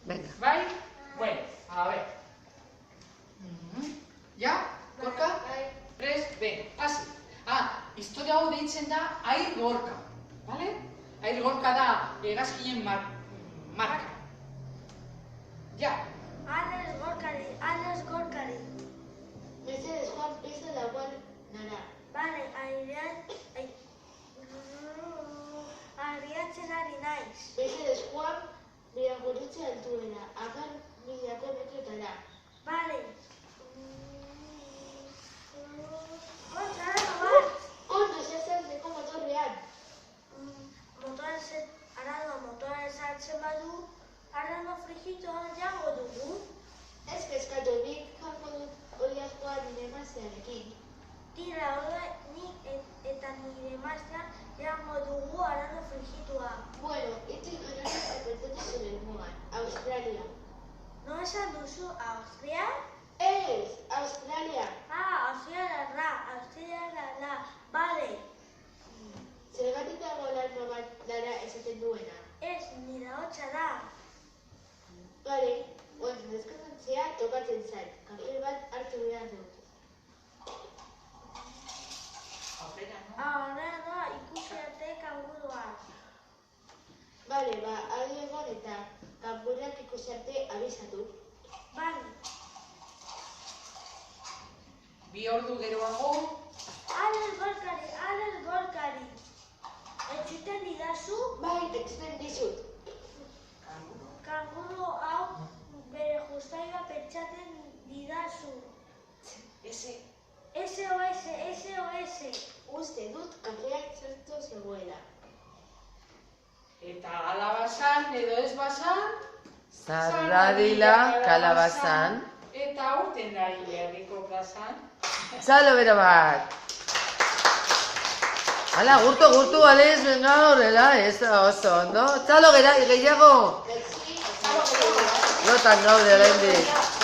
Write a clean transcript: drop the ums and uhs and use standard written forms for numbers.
Venga. Bai? Bueno, a ver. Ja? Gorka? Prest? Ben, hasi. Historia hau deitzen da Air Gorka. Bale? Air Gorka da hegazkinen marka. Ja. Alex Gorkari. Mercedes Juan Pisa la Juan Nara. Bale, ariatzen ari naiz. Mercedes Juan Miragurutze altuera. Agar milako metrotara. Bale. Kontrara bat. Ondo zehazteko motorrean. Motoaren sartzen badu, arrano frigitoa jango dugu. Ez kezkatu, nik jango dut horiazkoa nire emaztearekin. Tira, nik eta nire emaztea jango dugu arrano frigitua. Bueno, itik ganoraz apertatu zure mugan. Australia. No esan duzu Austria? Ez, Australia. Austriara, bale. Zergatik dago lan bat dara esaten duena. Ez, nire hotza da. Bale, bueno, deskantzea tokatzen zait. Kafe bat hartu behar dut. Aurrera, no? Aurrera ikusi arte kanguruak. Bale, adi egon eta kanburak ikusi arte abisatu. Bale. 2 ordu geroago, Alex Gorkari. Entzuten didazu? Bai, entzuten dizut. Kanguru hau bere justaioa pentsatzen didazu. SOS. Uste dut kafeak zertu zegoela. eta alabazan edo ez bazan, Zardadila kalabazan. Eta urten dari herriko plazan. Txalo bero bat. Hala, gurtu, Alex, venga, horrela, ez oso, ondo. Txalo gehiago. Merci. Lotan gaude, oraindik.